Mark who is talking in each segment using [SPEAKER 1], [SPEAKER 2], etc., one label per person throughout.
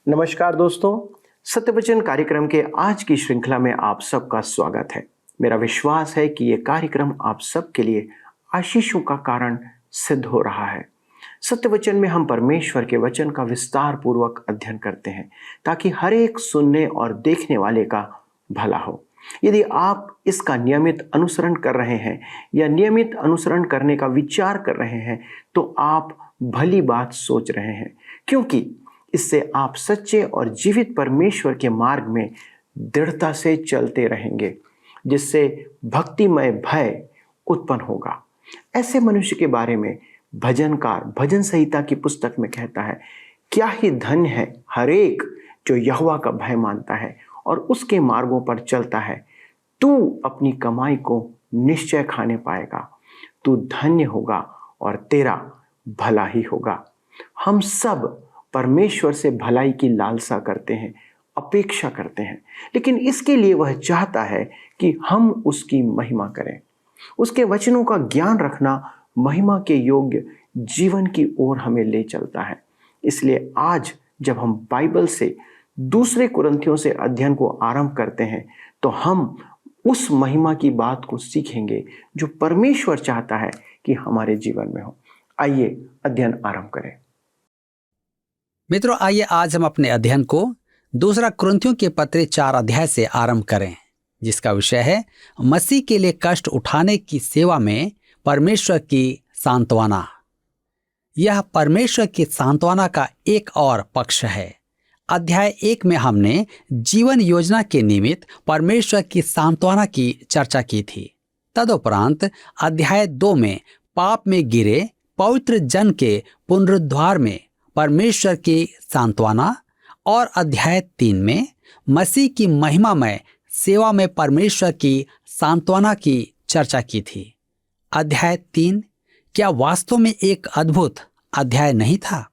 [SPEAKER 1] नमस्कार दोस्तों, सत्यवचन कार्यक्रम के आज की श्रृंखला में आप सबका स्वागत है। मेरा विश्वास है कि ये कार्यक्रम आप सबके लिए आशीषों का कारण सिद्ध हो रहा है। सत्यवचन में हम परमेश्वर के वचन का विस्तार पूर्वक अध्ययन करते हैं ताकि हर एक सुनने और देखने वाले का भला हो। यदि आप इसका नियमित अनुसरण कर रहे हैं या नियमित अनुसरण करने का विचार कर रहे हैं तो आप भली बात सोच रहे हैं, क्योंकि इससे आप सच्चे और जीवित परमेश्वर के मार्ग में दृढ़ता से चलते रहेंगे, जिससे भक्तिमय भय उत्पन्न होगा। ऐसे मनुष्य के बारे में भजनकार भजन संहिता की पुस्तक में कहता है, क्या ही धन्य है हर एक जो यहोवा का भय मानता है और उसके मार्गों पर चलता है। तू अपनी कमाई को निश्चय खाने पाएगा, तू धन्य होगा और तेरा भला ही होगा। हम सब परमेश्वर से भलाई की लालसा करते हैं, अपेक्षा करते हैं, लेकिन इसके लिए वह चाहता है कि हम उसकी महिमा करें। उसके वचनों का ज्ञान रखना महिमा के योग्य जीवन की ओर हमें ले चलता है। इसलिए आज जब हम बाइबल से दूसरे कुरिन्थियों से अध्ययन को आरंभ करते हैं तो हम उस महिमा की बात को सीखेंगे जो परमेश्वर चाहता है कि हमारे जीवन में हो। आइए अध्ययन आरंभ करें।
[SPEAKER 2] मित्रों, आइए आज हम अपने अध्ययन को दूसरा कुरिन्थियों के पत्र 4 अध्याय से आरंभ करें, जिसका विषय है मसीह के लिए कष्ट उठाने की सेवा में परमेश्वर की सांत्वना। यह परमेश्वर की सांत्वना का एक और पक्ष है। अध्याय 1 में हमने जीवन योजना के निमित्त परमेश्वर की सांत्वना की चर्चा की थी। तदुपरांत अध्याय 2 में पाप में गिरे पवित्र जन के पुनरुद्धार में परमेश्वर की सांत्वना और अध्याय 3 में मसीह की महिमामय सेवा में परमेश्वर की सांत्वना की चर्चा की थी। अध्याय 3 क्या वास्तव में एक अद्भुत अध्याय नहीं था?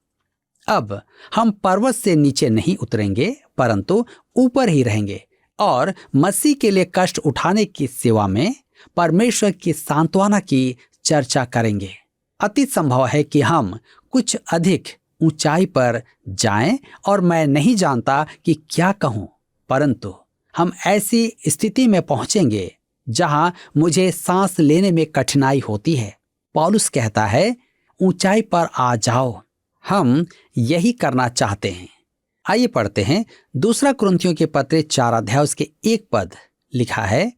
[SPEAKER 2] अब हम पर्वत से नीचे नहीं उतरेंगे, परंतु ऊपर ही रहेंगे और मसीह के लिए कष्ट उठाने की सेवा में परमेश्वर की सांत्वना की चर्चा करेंगे। अति संभव है कि हम कुछ अधिक ऊंचाई पर जाएं और मैं नहीं जानता कि क्या कहूं, परंतु हम ऐसी स्थिति में पहुंचेंगे जहां मुझे सांस लेने में कठिनाई होती है। पौलुस कहता है, ऊंचाई पर आ जाओ। हम यही करना चाहते हैं। आइए पढ़ते हैं दूसरा कुरिन्थियों के पत्र 4 अध्याय उसके 1 पद। लिखा है,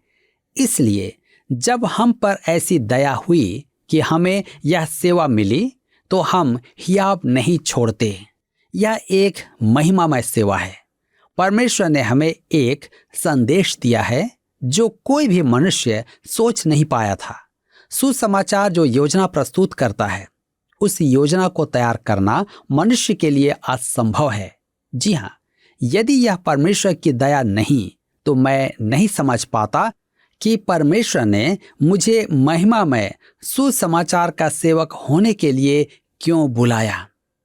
[SPEAKER 2] इसलिए जब हम पर ऐसी दया हुई कि हमें यह सेवा मिली तो हम हियाव नहीं छोड़ते। यह एक महिमामय सेवा है। परमेश्वर ने हमें एक संदेश दिया है जो कोई भी मनुष्य सोच नहीं पाया था। सुसमाचार जो योजना प्रस्तुत करता है, उस योजना को तैयार करना मनुष्य के लिए असंभव है। जी हाँ, यदि यह परमेश्वर की दया नहीं तो मैं नहीं समझ पाता कि परमेश्वर ने मुझे महिमामय सुसमाचार का सेवक होने के लिए क्यों बुलाया।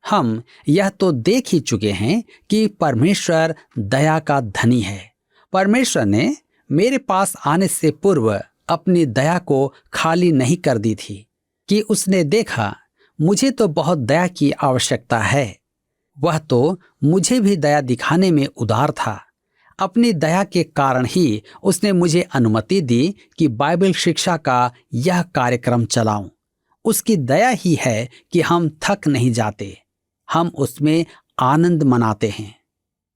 [SPEAKER 2] हम यह तो देख ही चुके हैं कि परमेश्वर दया का धनी है। परमेश्वर ने मेरे पास आने से पूर्व अपनी दया को खाली नहीं कर दी थी कि उसने देखा मुझे तो बहुत दया की आवश्यकता है। वह तो मुझे भी दया दिखाने में उदार था। अपनी दया के कारण ही उसने मुझे अनुमति दी कि बाइबल शिक्षा का यह कार्यक्रम चलाऊं। उसकी दया ही है कि हम थक नहीं जाते, हम उसमें आनंद मनाते हैं।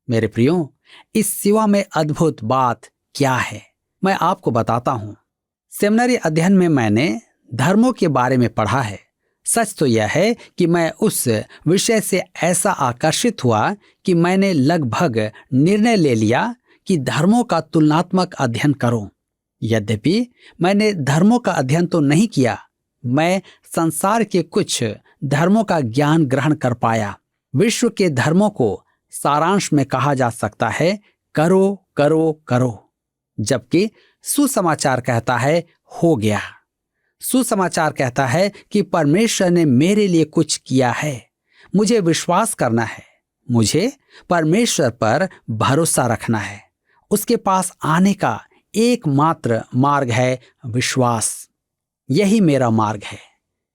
[SPEAKER 2] मेरे प्रियो, इस सेवा में अद्भुत बात क्या है, मैं आपको बताता हूँ। सेमिनरी अध्ययन में मैंने धर्मों के बारे में पढ़ा है। सच तो यह है कि मैं उस विषय से ऐसा आकर्षित हुआ कि मैंने लगभग निर्णय ले लिया कि धर्मों का तुलनात्मक अध्ययन करूं। यद्यपि मैंने धर्मों का अध्ययन तो नहीं किया, मैं संसार के कुछ धर्मों का ज्ञान ग्रहण कर पाया। विश्व के धर्मों को सारांश में कहा जा सकता है, करो करो करो, जबकि सुसमाचार कहता है, हो गया। सुसमाचार कहता है कि परमेश्वर ने मेरे लिए कुछ किया है। मुझे विश्वास करना है, मुझे परमेश्वर पर भरोसा रखना है। उसके पास आने का एकमात्र मार्ग है विश्वास। यही मेरा मार्ग है।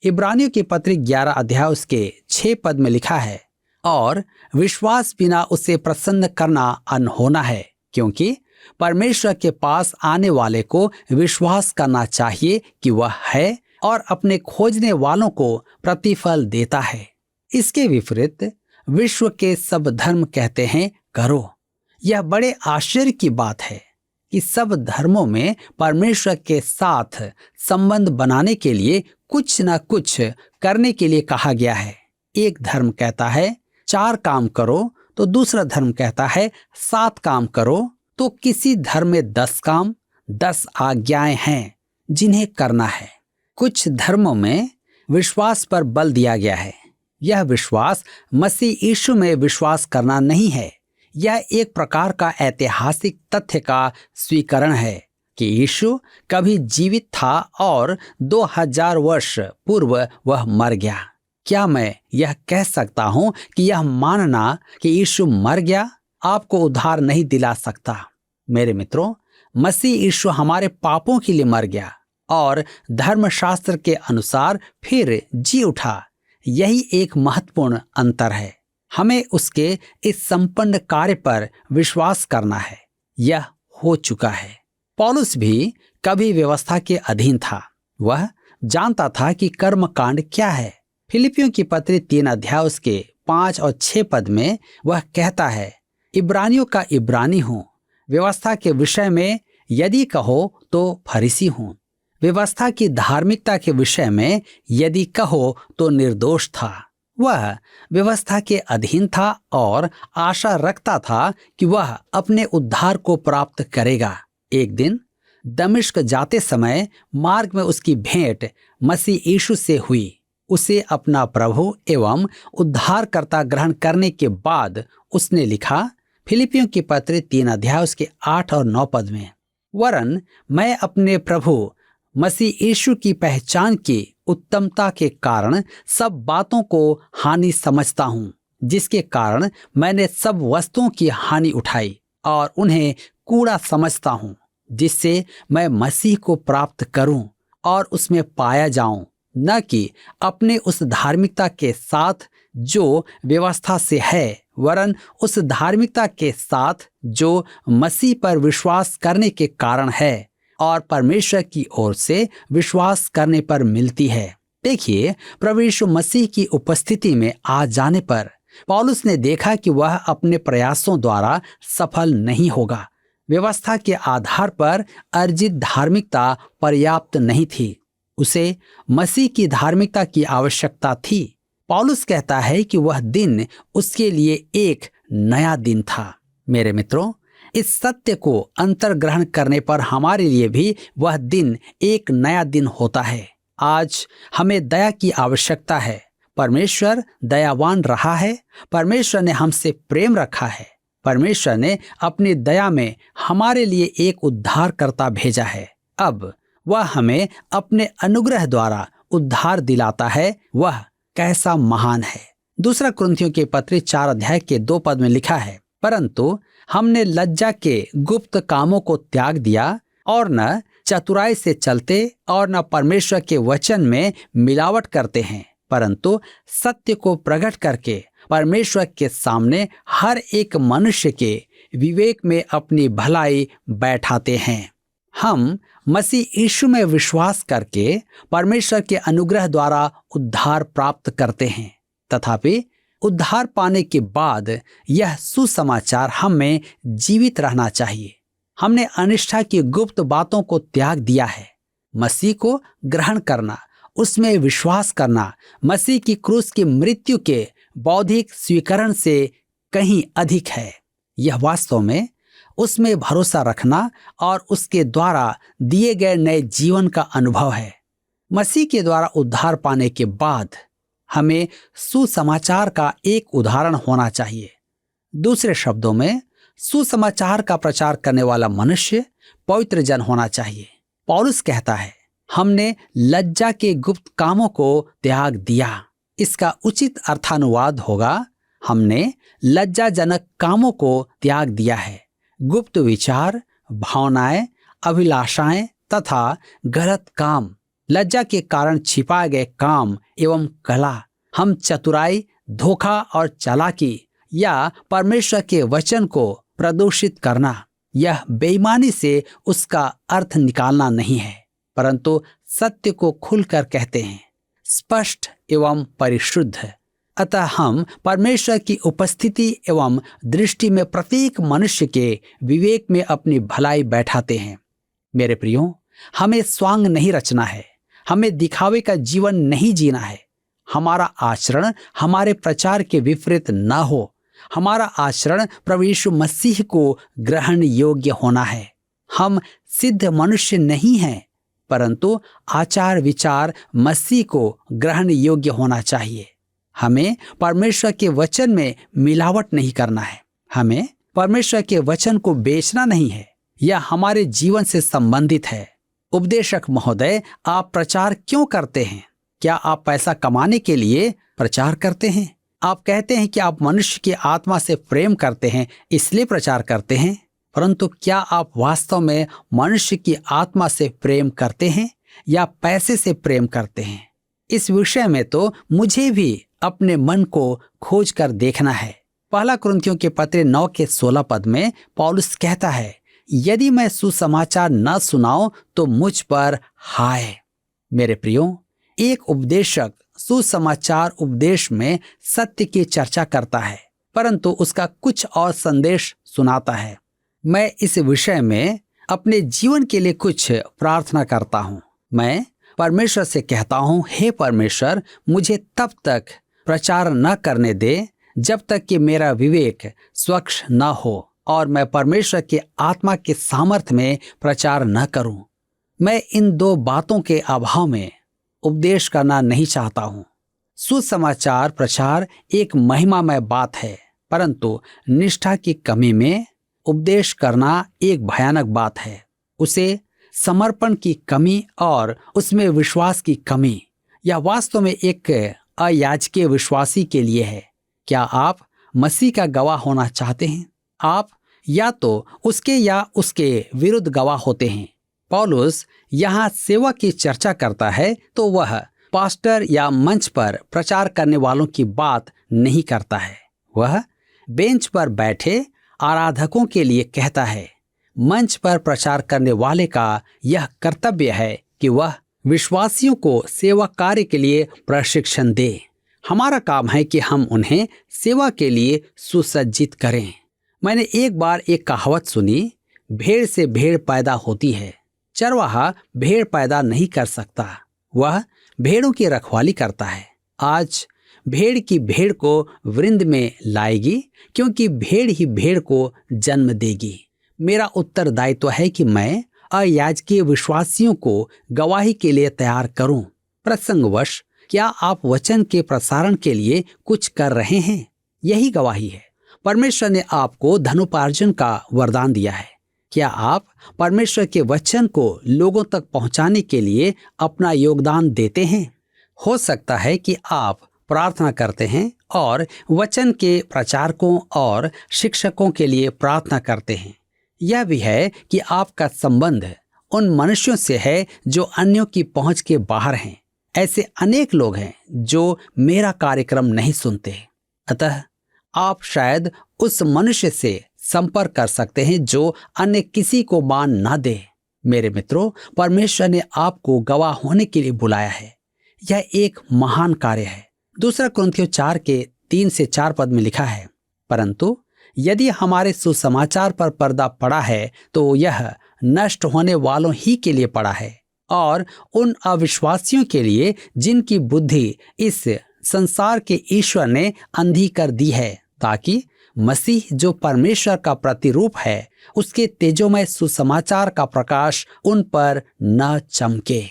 [SPEAKER 2] इब्रानियों के पत्र 11 अध्याय उसके 6 पद में लिखा है, और विश्वास बिना उसे प्रसन्न करना अनहोना है, क्योंकि परमेश्वर के पास आने वाले को विश्वास करना चाहिए कि वह है और अपने खोजने वालों को प्रतिफल देता है। इसके विपरीत विश्व के सब धर्म कहते हैं करो। यह बड़े आश्चर्य की बात है कि सब धर्मों में परमेश्वर के साथ संबंध बनाने के लिए कुछ न कुछ करने के लिए कहा गया है। एक धर्म कहता है 4 काम करो, तो दूसरा धर्म कहता है 7 काम करो। तो किसी धर्म में 10 काम, 10 आज्ञाएं हैं जिन्हें करना है। कुछ धर्मों में विश्वास पर बल दिया गया है। यह विश्वास मसीह यीशु में विश्वास करना नहीं है। यह एक प्रकार का ऐतिहासिक तथ्य का स्वीकरण है कि यीशु कभी जीवित था और 2000 वर्ष पूर्व वह मर गया। क्या मैं यह कह सकता हूं कि यह मानना कि यीशु मर गया आपको उद्धार नहीं दिला सकता? मेरे मित्रों, मसीह यीशु हमारे पापों के लिए मर गया और धर्मशास्त्र के अनुसार फिर जी उठा। यही एक महत्वपूर्ण अंतर है। हमें उसके इस संपन्न कार्य पर विश्वास करना है। यह हो चुका है। पौलुस भी कभी व्यवस्था के अधीन था। वह जानता था कि कर्मकांड क्या है। फिलिपियों की पत्री 3 अध्याय उसके 5 और 6 पद में वह कहता है, इब्रानियों का इब्रानी हूं, व्यवस्था के विषय में यदि कहो तो फरीसी हूं, व्यवस्था की धार्मिकता के विषय में यदि कहो तो निर्दोष था। वह व्यवस्था के अधीन था और आशा रखता था कि वह अपने उद्धार को प्राप्त करेगा। एक दिन दमिश्क जाते समय मार्ग में उसकी भेंट मसीह यीशु से हुई। उसे अपना प्रभु एवं उद्धारकर्ता ग्रहण करने के बाद उसने लिखा, फिलिपियों की पत्री 3 अध्याय उसके 8 और 9 पद में, वरन मैं अपने प्रभु मसीह यीशु की पहचान की उत्तमता के कारण सब बातों को हानि समझता हूँ, जिसके कारण मैंने सब वस्तुओं की हानि उठाई और उन्हें कूड़ा समझता हूँ, जिससे मैं मसीह को प्राप्त करूं और उसमें पाया जाऊं, न कि अपने उस धार्मिकता के साथ जो व्यवस्था से है, वरन उस धार्मिकता के साथ जो मसीह पर विश्वास करने के कारण है और परमेश्वर की ओर से विश्वास करने पर मिलती है। देखिए, प्रभु यीशु मसीह की उपस्थिति में आ जाने पर पौलुस ने देखा कि वह अपने प्रयासों द्वारा सफल नहीं होगा। व्यवस्था के आधार पर अर्जित धार्मिकता पर्याप्त नहीं थी। उसे मसीह की धार्मिकता की आवश्यकता थी। पौलुस कहता है कि वह दिन उसके लिए एक नया दिन था। मेरे मित्रों, इस सत्य को अंतर्ग्रहण करने पर हमारे लिए भी वह दिन एक नया दिन होता है। आज हमें दया की आवश्यकता है। परमेश्वर दयावान रहा है। परमेश्वर ने हमसे प्रेम रखा है। परमेश्वर ने अपनी दया में हमारे लिए एक उद्धारकर्ता भेजा है। अब वह हमें अपने अनुग्रह द्वारा उद्धार दिलाता है। वह कैसा महान है। 2 कुरिन्थियों के पत्री 4 अध्याय के 2 पद में लिखा है, परंतु हमने लज्जा के गुप्त कामों को त्याग दिया और न चतुराई से चलते और न परमेश्वर के वचन में मिलावट करते हैं, परंतु सत्य को प्रकट करके परमेश्वर के सामने हर एक मनुष्य के विवेक में अपनी भलाई बैठाते हैं। हम मसीह यीशु में विश्वास करके परमेश्वर के अनुग्रह द्वारा उद्धार प्राप्त करते हैं। तथापि उद्धार पाने के बाद यह सुसमाचार हमें जीवित रहना चाहिए। हमने अनिष्ठा की गुप्त बातों को त्याग दिया है। मसीह को ग्रहण करना, उसमें विश्वास करना, मसीह की क्रूस की मृत्यु के बौद्धिक स्वीकरण से कहीं अधिक है। यह वास्तव में उसमें भरोसा रखना और उसके द्वारा दिए गए नए जीवन का अनुभव है। मसीह के द्वारा उद्धार पाने के बाद हमें सुसमाचार का एक उदाहरण होना चाहिए। दूसरे शब्दों में, सुसमाचार का प्रचार करने वाला मनुष्य पवित्र जन होना चाहिए। पौलुस कहता है, हमने लज्जा के गुप्त कामों को त्याग दिया। इसका उचित अर्थानुवाद होगा, हमने लज्जाजनक कामों को त्याग दिया है। गुप्त विचार, भावनाएं, अभिलाषाएं तथा गलत काम, लज्जा के कारण छिपाए गए काम एवं कला। हम चतुराई, धोखा और चालाकी या परमेश्वर के वचन को प्रदूषित करना, यह बेईमानी से उसका अर्थ निकालना नहीं है, परंतु सत्य को खुलकर कहते हैं, स्पष्ट एवं परिशुद्ध। अतः हम परमेश्वर की उपस्थिति एवं दृष्टि में प्रत्येक मनुष्य के विवेक में अपनी भलाई बैठाते हैं। मेरे प्रियो, हमें स्वांग नहीं रचना है, हमें दिखावे का जीवन नहीं जीना है। हमारा आचरण हमारे प्रचार के विपरीत न हो। हमारा आचरण प्रभु यीशु मसीह को ग्रहण योग्य होना है। हम सिद्ध मनुष्य नहीं हैं, परंतु आचार विचार मसीह को ग्रहण योग्य होना चाहिए। हमें परमेश्वर के वचन में मिलावट नहीं करना है। हमें परमेश्वर के वचन को बेचना नहीं है। यह हमारे जीवन से संबंधित है। उपदेशक महोदय, आप प्रचार क्यों करते हैं? क्या आप पैसा कमाने के लिए प्रचार करते हैं? आप कहते हैं कि आप मनुष्य की आत्मा से प्रेम करते हैं, इसलिए प्रचार करते हैं, परंतु क्या आप वास्तव में मनुष्य की आत्मा से प्रेम करते हैं या पैसे से प्रेम करते हैं? इस विषय में तो मुझे भी अपने मन को खोज कर देखना है। पहला कुरिन्थियों के पत्र 9 के 16 पद में पौलुस कहता है, यदि मैं सुसमाचार न सुनाऊं तो मुझ पर हाय। मेरे प्रियो, एक उपदेशक सुसमाचार उपदेश में सत्य की चर्चा करता है, परंतु उसका कुछ और संदेश सुनाता है। मैं इस विषय में अपने जीवन के लिए कुछ प्रार्थना करता हूँ। मैं परमेश्वर से कहता हूँ, हे परमेश्वर, मुझे तब तक प्रचार न करने दे जब तक कि मेरा विवेक स्वच्छ न हो और मैं परमेश्वर के आत्मा के सामर्थ्य में प्रचार न करूं। मैं इन दो बातों के अभाव में उपदेश करना नहीं चाहता हूं। सुसमाचार प्रचार एक महिमामय बात है, परंतु निष्ठा की कमी में उपदेश करना एक भयानक बात है। उसे समर्पण की कमी और उसमें विश्वास की कमी, यह वास्तव में एक अयाजकीय विश्वासी के लिए है। क्या आप मसीह का गवाह होना चाहते हैं? आप या तो उसके या उसके विरुद्ध गवाह होते हैं। पौलुस यहाँ सेवा की चर्चा करता है तो वह पास्टर या मंच पर प्रचार करने वालों की बात नहीं करता है। वह बेंच पर बैठे आराधकों के लिए कहता है। मंच पर प्रचार करने वाले का यह कर्तव्य है कि वह विश्वासियों को सेवा कार्य के लिए प्रशिक्षण दे। हमारा काम है कि हम उन्हें सेवा के लिए सुसज्जित करें। मैंने एक बार एक कहावत सुनी, भेड़ से भेड़ पैदा होती है, चरवाहा भेड़ पैदा नहीं कर सकता, वह भेड़ों की रखवाली करता है। आज भेड़ की भेड़ को वृंद में लाएगी, क्योंकि भेड़ ही भेड़ को जन्म देगी। मेरा उत्तरदायित्व है कि मैं अयाजकीय विश्वासियों को गवाही के लिए तैयार करूं। प्रसंगवश क्या आप वचन के प्रसारण के लिए कुछ कर रहे हैं? यही गवाही है। परमेश्वर ने आपको धनोपार्जन का वरदान दिया है। क्या आप परमेश्वर के वचन को लोगों तक पहुंचाने के लिए अपना योगदान देते हैं? हो सकता है कि आप प्रार्थना करते हैं और वचन के प्रचारकों और शिक्षकों के लिए प्रार्थना करते हैं। यह भी है कि आपका संबंध उन मनुष्यों से है जो अन्यों की पहुंच के बाहर हैं। ऐसे अनेक लोग हैं जो मेरा कार्यक्रम नहीं सुनते। अतः आप शायद उस मनुष्य से संपर्क कर सकते हैं जो अन्य किसी को मान ना दे। मेरे मित्रों, परमेश्वर ने आपको गवाह होने के लिए बुलाया है। यह एक महान कार्य है। दूसरा कुरिन्थियों 4 के 3 से 4 पद में लिखा है, परंतु यदि हमारे सुसमाचार पर पर्दा पड़ा है तो यह नष्ट होने वालों ही के लिए पड़ा है और उन अविश्वासियों के लिए जिनकी बुद्धि इस संसार के ईश्वर ने अंधी कर दी है, ताकि मसीह जो परमेश्वर का प्रतिरूप है उसके तेजोमय सुसमाचार का प्रकाश उन पर न चमके।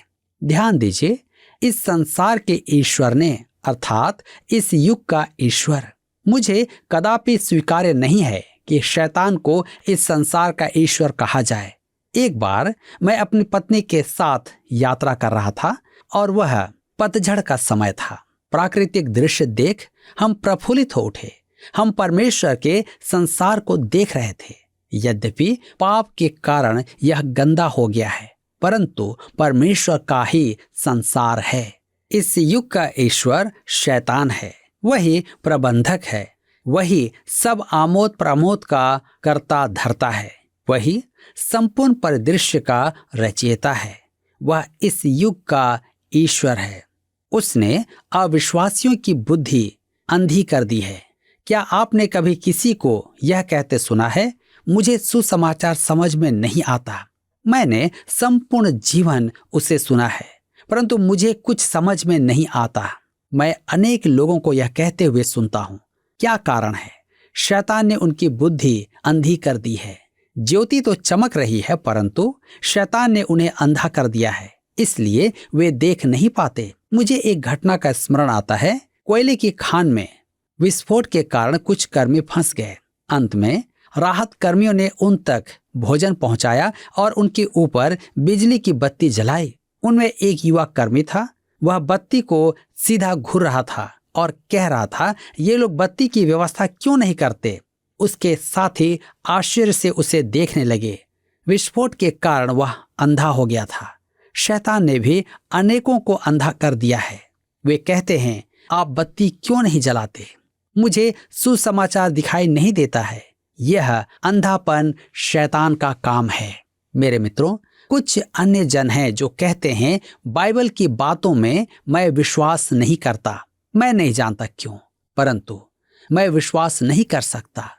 [SPEAKER 2] ध्यान दीजिए, इस संसार के ईश्वर ने अर्थात इस युग का ईश्वर, मुझे कदापि स्वीकार्य नहीं है कि शैतान को इस संसार का ईश्वर कहा जाए। एक बार मैं अपनी पत्नी के साथ यात्रा कर रहा था और वह पतझड़ का समय था। प्राकृतिक दृश्य देख हम प्रफुल्लित हो उठे। हम परमेश्वर के संसार को देख रहे थे। यद्यपि पाप के कारण यह गंदा हो गया है, परंतु परमेश्वर का ही संसार है। इस युग का ईश्वर शैतान है। वही प्रबंधक है, वही सब आमोद प्रमोद का करता धरता है, वही संपूर्ण परिदृश्य का रचयिता है, वह इस युग का ईश्वर है। उसने अविश्वासियों की बुद्धि अंधी कर दी है। क्या आपने कभी किसी को यह कहते सुना है, मुझे सुसमाचार समझ में नहीं आता? मैंने संपूर्ण जीवन उसे सुना है, परंतु मुझे कुछ समझ में नहीं आता। मैं अनेक लोगों को यह कहते हुए सुनता हूँ। क्या कारण है? शैतान ने उनकी बुद्धि अंधी कर दी है। ज्योति तो चमक रही है, परंतु शैतान ने उन्हें अंधा कर दिया है, इसलिए वे देख नहीं पाते। मुझे एक घटना का स्मरण आता है। कोयले की खान में विस्फोट के कारण कुछ कर्मी फंस गए। अंत में राहत कर्मियों ने उन तक भोजन पहुंचाया और उनके ऊपर बिजली की बत्ती जलाई। उनमें एक युवा कर्मी था। वह बत्ती को सीधा घूर रहा था और कह रहा था, ये लोग बत्ती की व्यवस्था क्यों नहीं करते? उसके साथी आश्चर्य से उसे देखने लगे। विस्फोट के कारण वह अंधा हो गया था। शैतान ने भी अनेकों को अंधा कर दिया है। वे कहते हैं, आप बत्ती क्यों नहीं जलाते? मुझे सुसमाचार दिखाई नहीं देता है। यह अंधापन शैतान का काम है। मेरे मित्रों, कुछ अन्य जन हैं जो कहते हैं, बाइबल की बातों में मैं विश्वास नहीं करता। मैं नहीं जानता क्यों, परंतु मैं विश्वास नहीं कर सकता।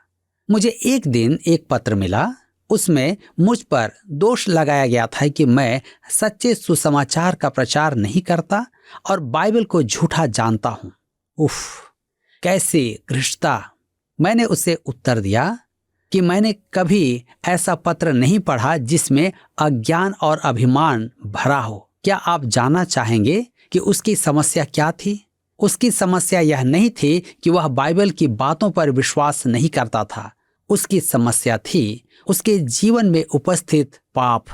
[SPEAKER 2] मुझे एक दिन एक पत्र मिला। उसमें मुझ पर दोष लगाया गया था कि मैं सच्चे सुसमाचार का प्रचार नहीं करता और बाइबल को झूठा जानता हूं। उफ, कैसी घृष्टता! मैंने उसे उत्तर दिया कि मैंने कभी ऐसा पत्र नहीं पढ़ा जिसमें अज्ञान और अभिमान भरा हो। क्या आप जानना चाहेंगे कि उसकी समस्या क्या थी? उसकी समस्या यह नहीं थी कि वह बाइबल की बातों पर विश्वास नहीं करता था। उसकी समस्या थी उसके जीवन में उपस्थित पाप,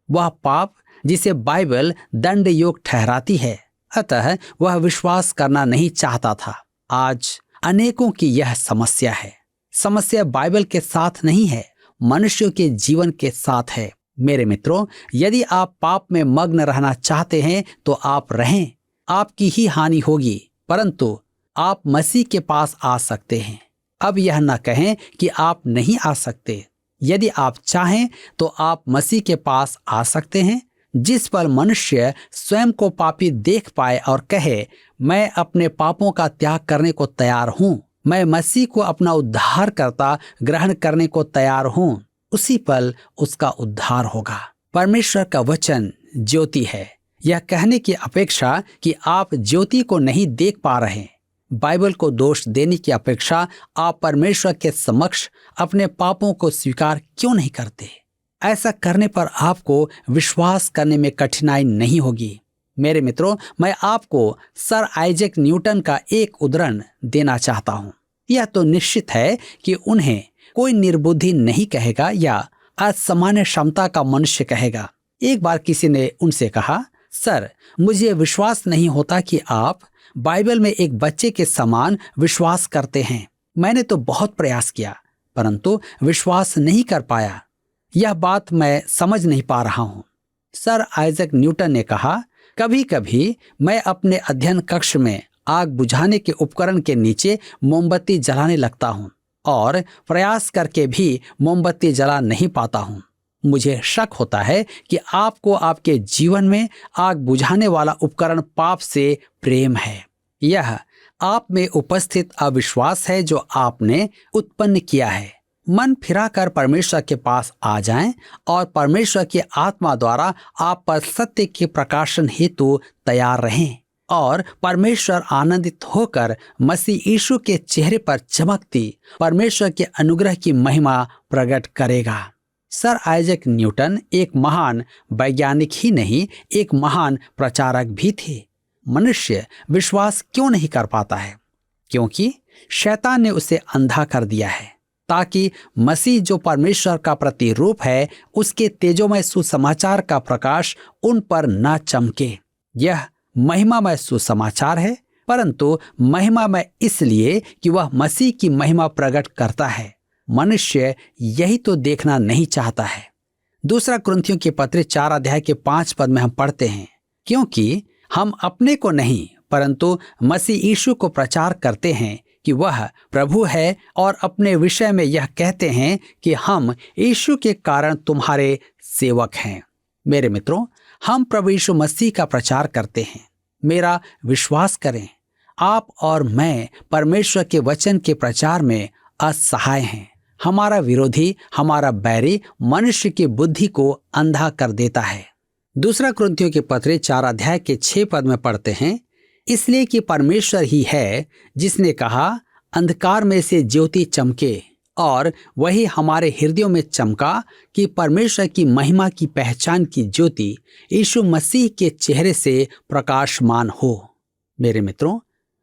[SPEAKER 2] वह पाप जिसे बाइबल दंड योग्य ठहराती है। अतः वह विश्वास करना नहीं चाहता था। आज अनेकों की यह समस्या है। समस्या बाइबल के साथ नहीं है, मनुष्यों के जीवन के साथ है। मेरे मित्रों, यदि आप पाप में मग्न रहना चाहते हैं तो आप रहें। आपकी ही हानि होगी, परंतु आप मसीह के पास आ सकते हैं। अब यह न कहें कि आप नहीं आ सकते। यदि आप चाहें तो आप मसीह के पास आ सकते हैं, जिस पर मनुष्य स्वयं को पापी देख पाए और कहे, मैं अपने पापों का त्याग करने को तैयार हूं, मैं मसीह को अपना उद्धारकर्ता ग्रहण करने को तैयार हूं, उसी पल उसका उद्धार होगा। परमेश्वर का वचन ज्योति है। यह कहने की अपेक्षा कि आप ज्योति को नहीं देख पा रहे, बाइबल को दोष देने की अपेक्षा आप परमेश्वर के समक्ष अपने पापों को स्वीकार क्यों नहीं करते? ऐसा करने पर आपको विश्वास करने में कठिनाई नहीं होगी। मेरे मित्रों, मैं आपको सर आइजैक न्यूटन का एक उदाहरण देना चाहता हूं। यह तो निश्चित है कि उन्हें कोई निर्बुद्धि नहीं कहेगा या असामान्य क्षमता का मनुष्य कहेगा। एक बार किसी ने उनसे कहा, सर, मुझे विश्वास नहीं होता कि आप बाइबल में एक बच्चे के समान विश्वास करते हैं। मैंने तो बहुत प्रयास किया, परंतु विश्वास नहीं कर पाया। यह बात मैं समझ नहीं पा रहा हूं। सर आइजैक न्यूटन ने कहा, कभी कभी मैं अपने अध्ययन कक्ष में आग बुझाने के उपकरण के नीचे मोमबत्ती जलाने लगता हूं और प्रयास करके भी मोमबत्ती जला नहीं पाता हूं। मुझे शक होता है कि आपको आपके जीवन में आग बुझाने वाला उपकरण पाप से प्रेम है। यह आप में उपस्थित अविश्वास है जो आपने उत्पन्न किया है। मन फिराकर परमेश्वर के पास आ जाएं और परमेश्वर की आत्मा द्वारा आप पर सत्य के प्रकाशन हेतु तैयार रहें और परमेश्वर आनंदित होकर मसीह यीशु के चेहरे पर चमकती परमेश्वर के अनुग्रह की महिमा प्रकट करेगा। सर आइजैक न्यूटन एक महान वैज्ञानिक ही नहीं, एक महान प्रचारक भी थे। मनुष्य विश्वास क्यों नहीं कर पाता है? क्योंकि शैतान ने उसे अंधा कर दिया है, ताकि मसीह जो परमेश्वर का प्रतिरूप है, उसके तेजोमय सुसमाचार का प्रकाश उन पर न चमके। यह महिमामय सुसमाचार है, परंतु महिमामय इसलिए कि वह मसीह की महिमा प्रकट करता है। मनुष्य यही तो देखना नहीं चाहता है। दूसरा कुरिन्थियों के पत्र 4 अध्याय के 5 पद में हम पढ़ते हैं, क्योंकि हम अपने को नहीं परंतु मसीह यीशु को प्रचार करते हैं कि वह प्रभु है और अपने विषय में यह कहते हैं कि हम यीशु के कारण तुम्हारे सेवक हैं। मेरे मित्रों, हम प्रभु यीशु मसीह का प्रचार करते हैं। मेरा विश्वास करें, आप और मैं परमेश्वर के वचन के प्रचार में असहाय हैं। हमारा विरोधी, हमारा बैरी मनुष्य की बुद्धि को अंधा कर देता है। दूसरा कुरिन्थियों के पत्र 4 अध्याय के 6 पद में पढ़ते हैं, इसलिए कि परमेश्वर ही है जिसने कहा अंधकार में से ज्योति चमके, और वही हमारे हृदयों में चमका कि परमेश्वर की महिमा की पहचान की ज्योति यीशु मसीह के चेहरे से प्रकाशमान हो। मेरे मित्रों,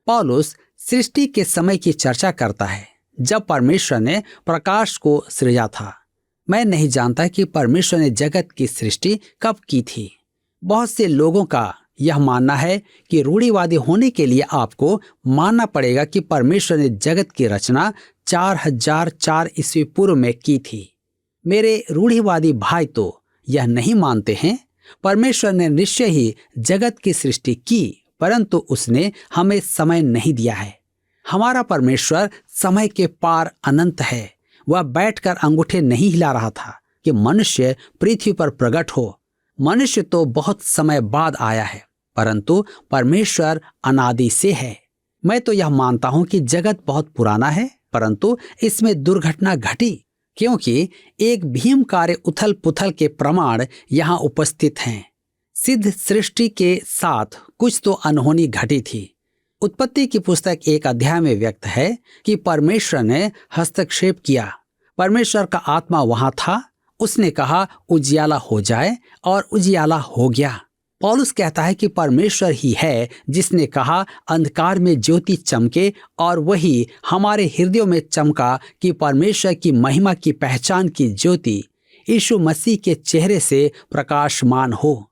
[SPEAKER 2] पौलुस सृष्टि के समय की चर्चा करता है जब परमेश्वर ने प्रकाश को सृजा था। मैं नहीं जानता कि परमेश्वर ने जगत की सृष्टि कब की थी। बहुत से लोगों का यह मानना है कि रूढ़िवादी होने के लिए आपको मानना पड़ेगा कि परमेश्वर ने जगत की रचना 4004 ईस्वी पूर्व में की थी। मेरे रूढ़िवादी भाई तो यह नहीं मानते हैं। परमेश्वर ने निश्चय ही जगत की सृष्टि की, परंतु उसने हमें समय नहीं दिया है। हमारा परमेश्वर समय के पार अनंत है। वह बैठकर अंगूठे नहीं हिला रहा था कि मनुष्य पृथ्वी पर प्रकट हो। मनुष्य तो बहुत समय बाद आया है, परंतु परमेश्वर अनादि से है। मैं तो यह मानता हूं कि जगत बहुत पुराना है, परंतु इसमें दुर्घटना घटी क्योंकि एक भीमकारी उथल पुथल के प्रमाण यहाँ उपस्थित हैं। सिद्ध सृष्टि के साथ कुछ तो अनहोनी घटी थी। उत्पत्ति की पुस्तक 1 अध्याय में व्यक्त है कि परमेश्वर ने हस्तक्षेप किया। परमेश्वर का आत्मा वहां था। उसने कहा उजियाला हो जाए और उजियाला हो गया। पौलुस कहता है कि परमेश्वर ही है जिसने कहा अंधकार में ज्योति चमके, और वही हमारे हृदयों में चमका कि परमेश्वर की महिमा की पहचान की ज्योति यीशु मसीह के चेहरे से प्रकाशमान हो।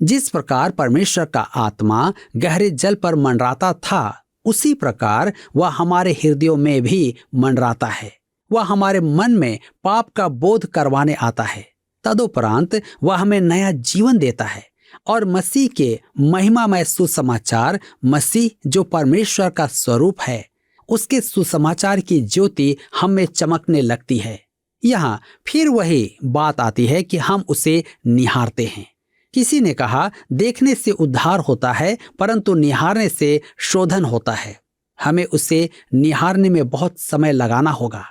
[SPEAKER 2] जिस प्रकार परमेश्वर का आत्मा गहरे जल पर मंडराता था, उसी प्रकार वह हमारे हृदयों में भी मंडराता है। वह हमारे मन में पाप का बोध करवाने आता है। तदुपरांत वह हमें नया जीवन देता है और मसीह के महिमामय सुसमाचार, मसीह जो परमेश्वर का स्वरूप है, उसके सुसमाचार की ज्योति हम में चमकने लगती है। यहाँ फिर वही बात आती है कि हम उसे निहारते हैं। किसी ने कहा देखने से उद्धार होता है, परंतु निहारने से शोधन होता है। हमें उसे निहारने में बहुत समय लगाना होगा,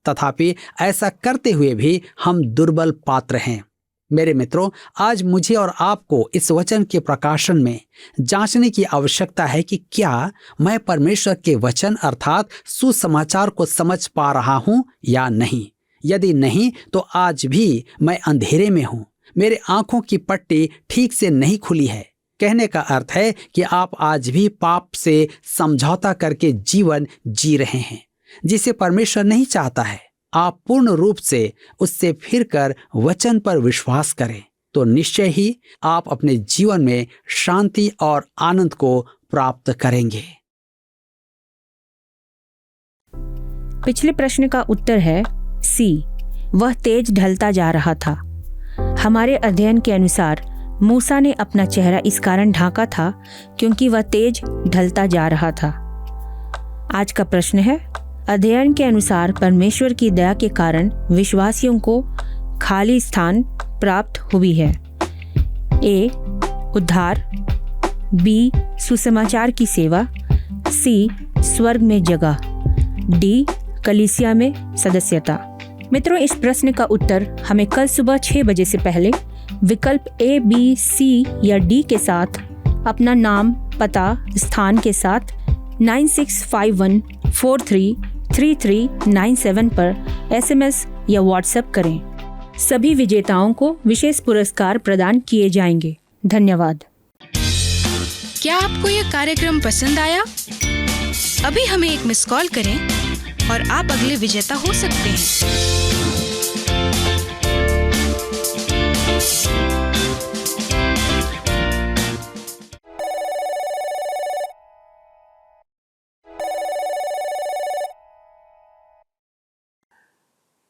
[SPEAKER 2] तथापि ऐसा करते हुए भी हम दुर्बल पात्र हैं। मेरे मित्रों, आज मुझे और आपको इस वचन के प्रकाशन में जांचने की आवश्यकता है कि क्या मैं परमेश्वर के वचन अर्थात सुसमाचार को समझ पा रहा हूं या नहीं। यदि नहीं, तो आज भी मैं अंधेरे में हूं। मेरे आंखों की पट्टी ठीक से नहीं खुली है। कहने का अर्थ है कि आप आज भी पाप से समझौता करके जीवन जी रहे हैं, जिसे परमेश्वर नहीं चाहता है। आप पूर्ण रूप से उससे फिरकर वचन पर विश्वास करें तो निश्चय ही आप अपने जीवन में शांति और आनंद को प्राप्त करेंगे।
[SPEAKER 3] पिछले प्रश्न का उत्तर है सी, वह तेज ढलता जा रहा था। हमारे अध्ययन के अनुसार मूसा ने अपना चेहरा इस कारण ढांका था क्योंकि वह तेज ढलता जा रहा था। आज का प्रश्न है, अध्ययन के अनुसार परमेश्वर की दया के कारण विश्वासियों को खाली स्थान प्राप्त हुई है। ए, उद्धार, बी, सुसमाचार की सेवा, सी, स्वर्ग में जगह, डी, कलीसिया में सदस्यता। मित्रों, इस प्रश्न का उत्तर हमें कल सुबह 6 बजे से पहले विकल्प ए, बी, सी या डी के साथ अपना नाम, पता, स्थान के साथ 9651433397 पर SMS या व्हाट्सएप करें। सभी विजेताओं को विशेष पुरस्कार प्रदान किए जाएंगे। धन्यवाद।
[SPEAKER 4] क्या आपको यह कार्यक्रम पसंद आया? अभी हमें एक मिस कॉल करें और आप अगले विजेता हो सकते हैं।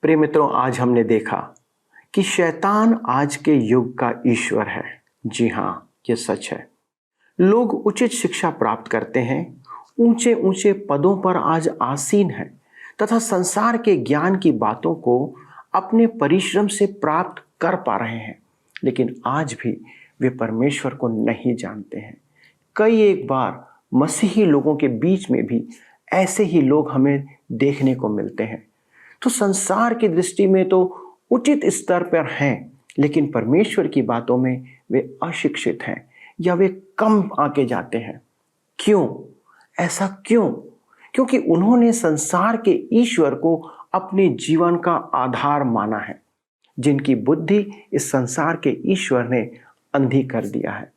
[SPEAKER 1] प्रिय मित्रों, आज हमने देखा कि शैतान आज के युग का ईश्वर है। जी हाँ, ये सच है। लोग उचित शिक्षा प्राप्त करते हैं, ऊंचे ऊंचे पदों पर आज आसीन हैं तथा संसार के ज्ञान की बातों को अपने परिश्रम से प्राप्त कर पा रहे हैं, लेकिन आज भी वे परमेश्वर को नहीं जानते हैं। कई एक बार मसीही लोगों के बीच में भी ऐसे ही लोग हमें देखने को मिलते हैं। तो संसार की दृष्टि में तो उचित स्तर पर हैं, लेकिन परमेश्वर की बातों में वे अशिक्षित हैं या वे कम आके जाते हैं। क्यों? ऐसा क्यों? क्योंकि उन्होंने संसार के ईश्वर को अपने जीवन का आधार माना है, जिनकी बुद्धि इस संसार के ईश्वर ने अंधी कर दिया है।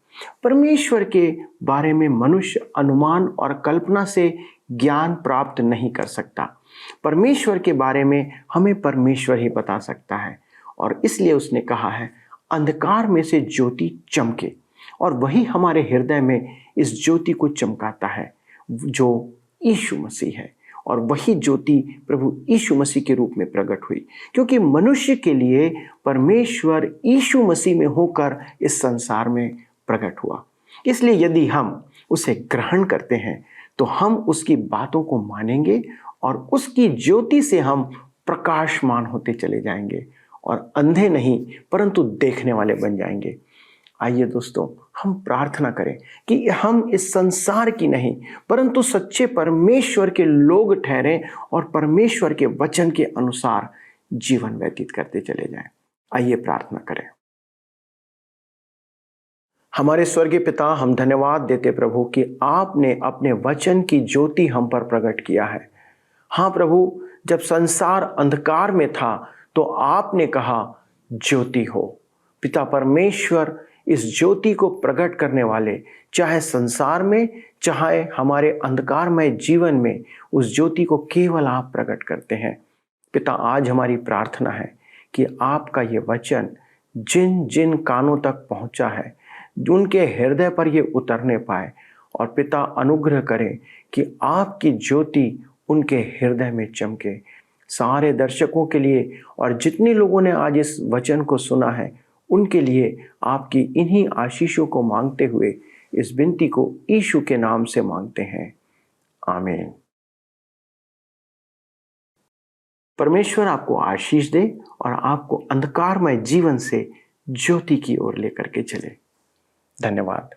[SPEAKER 1] परमेश्वर के बारे में मनुष्य अनुमान और कल्पना से ज्ञान प्राप्त नहीं कर सकता। परमेश्वर के बारे में हमें परमेश्वर ही बता सकता है, और इसलिए उसने कहा है, अंधकार में से ज्योति चमके, और वही हमारे हृदय में इस ज्योति को चमकाता है जो यीशु मसीह है। और वही ज्योति प्रभु यीशु मसीह के रूप में प्रकट हुई, क्योंकि मनुष्य के लिए परमेश्वर यीशु मसीह में होकर इस संसार में प्रकट हुआ। इसलिए यदि हम उसे ग्रहण करते हैं तो हम उसकी बातों को मानेंगे और उसकी ज्योति से हम प्रकाशमान होते चले जाएंगे और अंधे नहीं परंतु देखने वाले बन जाएंगे। आइए दोस्तों, हम प्रार्थना करें कि हम इस संसार की नहीं परंतु सच्चे परमेश्वर के लोग ठहरें और परमेश्वर के वचन के अनुसार जीवन व्यतीत करते चले जाएं। आइए प्रार्थना करें। हमारे स्वर्गीय पिता, हम धन्यवाद देते प्रभु कि आपने अपने वचन की ज्योति हम पर प्रकट किया है। हाँ प्रभु, जब संसार अंधकार में था तो आपने कहा ज्योति हो। पिता परमेश्वर, इस ज्योति को प्रकट करने वाले, चाहे संसार में चाहे हमारे अंधकारमय जीवन में, उस ज्योति को केवल आप प्रकट करते हैं। पिता, आज हमारी प्रार्थना है कि आपका ये वचन जिन जिन कानों तक पहुंचा है उनके हृदय पर ये उतरने पाए, और पिता अनुग्रह करें कि आपकी ज्योति उनके हृदय में चमके। सारे दर्शकों के लिए और जितने लोगों ने आज इस वचन को सुना है उनके लिए आपकी इन्हीं आशीषों को मांगते हुए इस विनती को यीशु के नाम से मांगते हैं, आमीन। परमेश्वर आपको आशीष दे और आपको अंधकारमय जीवन से ज्योति की ओर लेकर के चले। धन्यवाद।